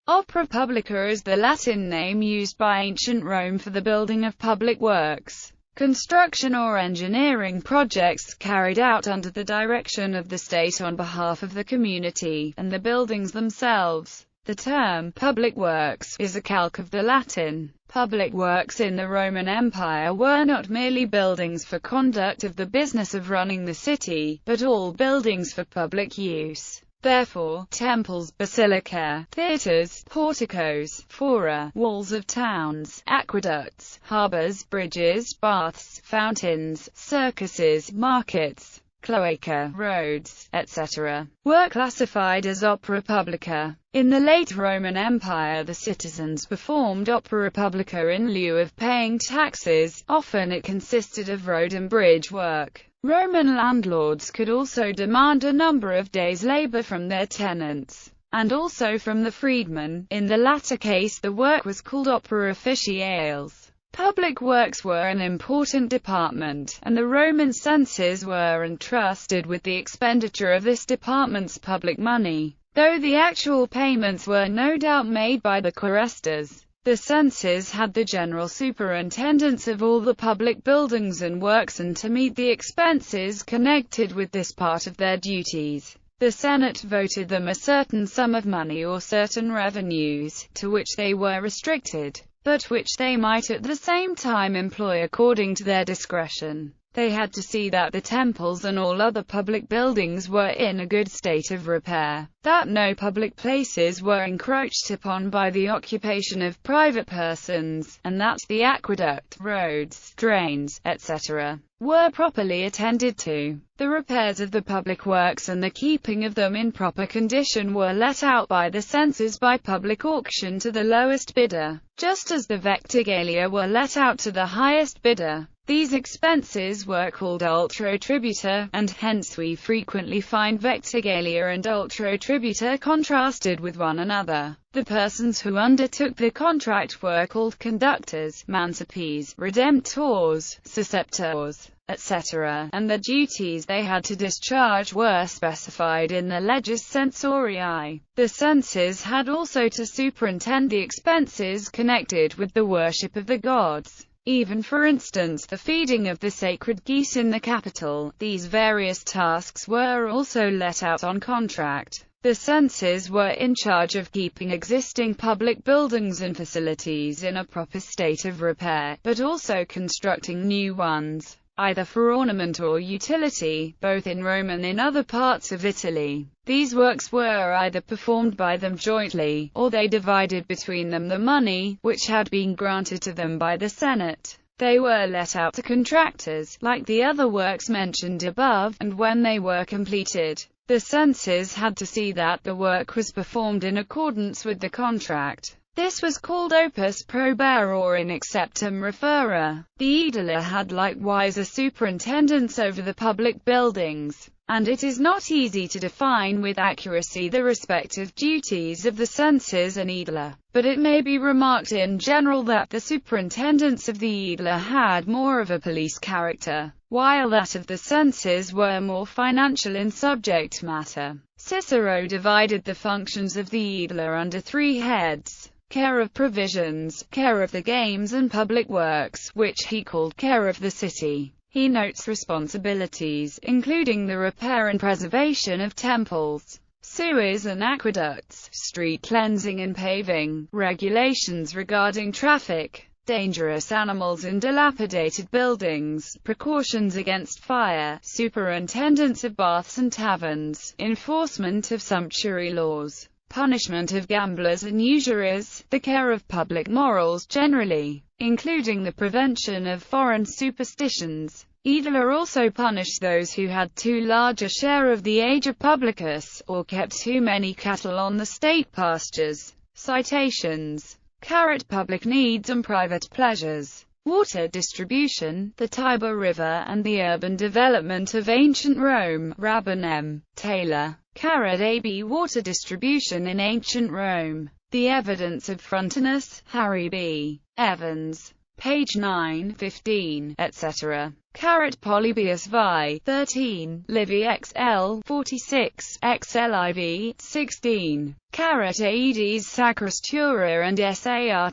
Opera publica is the Latin name used by ancient Rome for the building of public works, construction or engineering projects carried out under the direction of the state on behalf of the community, and the buildings themselves. The term public works is a calque of the Latin. Public works in the Roman Empire were not merely buildings for conduct of the business of running the city, but all buildings for public use. Therefore, temples, basilica, theatres, porticos, fora, walls of towns, aqueducts, harbours, bridges, baths, fountains, circuses, markets, cloaca, roads, etc., were classified as opera publica. In the late Roman Empire, the citizens performed opera publica in lieu of paying taxes. Often it consisted of road and bridge work. Roman landlords could also demand a number of days' labor from their tenants, and also from the freedmen. In the latter case, the work was called opera officiales. Public works were an important department, and the Roman censors were entrusted with the expenditure of this department's public money, though the actual payments were no doubt made by the quaestors. The censors had the general superintendence of all the public buildings and works, and to meet the expenses connected with this part of their duties, the Senate voted them a certain sum of money or certain revenues, to which they were restricted, but which they might at the same time employ according to their discretion. They had to see that the temples and all other public buildings were in a good state of repair, that no public places were encroached upon by the occupation of private persons, and that the aqueduct, roads, drains, etc., were properly attended to. The repairs of the public works and the keeping of them in proper condition were let out by the censors by public auction to the lowest bidder, just as the vectigalia were let out to the highest bidder. These expenses were called ultra tributa, and hence we frequently find vectigalia and ultra tributa contrasted with one another. The persons who undertook the contract were called conductors, mancipes, redemptors, susceptors, etc., and the duties they had to discharge were specified in the leges censorii. The censors had also to superintend the expenses connected with the worship of the gods. Even, for instance, the feeding of the sacred geese in the capital. These various tasks were also let out on contract. The censors were in charge of keeping existing public buildings and facilities in a proper state of repair, but also constructing new ones, either for ornament or utility, both in Rome and in other parts of Italy. These works were either performed by them jointly, or they divided between them the money, which had been granted to them by the Senate. They were let out to contractors, like the other works mentioned above, and when they were completed, the censors had to see that the work was performed in accordance with the contract. This was called opus probare or in acceptum refera. The aedile had likewise a superintendence over the public buildings, and it is not easy to define with accuracy the respective duties of the censors and aedile, but it may be remarked in general that the superintendence of the aedile had more of a police character, while that of the censors were more financial in subject matter. Cicero divided the functions of the aedile under three heads: care of provisions, care of the games and public works, which he called care of the city. He notes responsibilities, including the repair and preservation of temples, sewers and aqueducts, street cleansing and paving, regulations regarding traffic, dangerous animals and dilapidated buildings, precautions against fire, superintendence of baths and taverns, enforcement of sumptuary laws, punishment of gamblers and usurers, the care of public morals generally, including the prevention of foreign superstitions. Aedile also punished those who had too large a share of the ager publicus, or kept too many cattle on the state pastures. Citations: Caret public needs and private pleasures. Water distribution, the Tiber River and the urban development of ancient Rome. Rabban M. Taylor. Caret AB water distribution in ancient Rome. The evidence of Frontinus, Harry B. Evans. Page 9, 15, etc. Polybius vi. 13, Livy XL 46, XLIV 16. Aedes Sacrostura and Sarta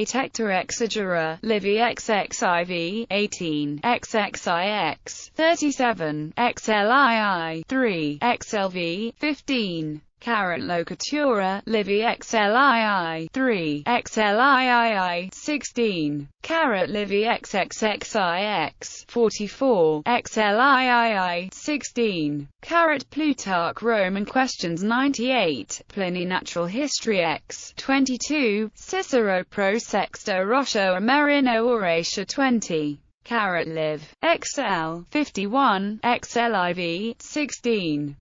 Tector Exagera, Livy XXIV 18, XXIX 37, XLII 3, XLV 15. Locatura, Livy XLII 3, XLIII 16. Livy XXXIX 44, XLIII 16. Plutarch Roman Questions 98, Pliny Natural History X 22, Cicero Pro Sexta Roscio Amerino Oratia 20. Liv. XL 51, XLIV 16.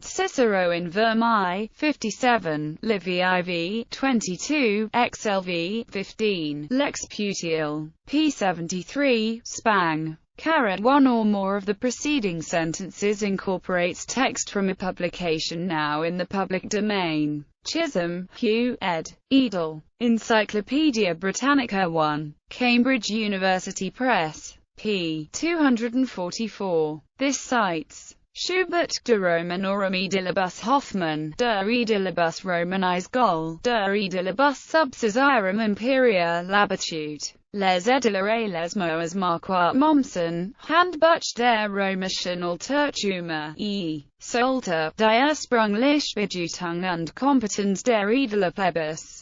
Cicero in Vermi 57, Livy IV 22, XLV 15. Lex Putial P 73, Spang. One or more of the preceding sentences incorporates text from a publication now in the public domain. Chisholm, Hugh, ed. Edel. Encyclopaedia Britannica 1. Cambridge University Press. p. 244. This cites Schubert, De Romanorum Edilibus Hoffmann, Der Edilibus Romanis Gol, Der Edilibus Subsidiarum Imperia Labitute, Les Edilere Moas Marquardt Mommsen, Handbuch der Römischen Altertümer, E. Solter, Die Ursprüngliche Bedeutung und Kompetenz der Edile Plebis.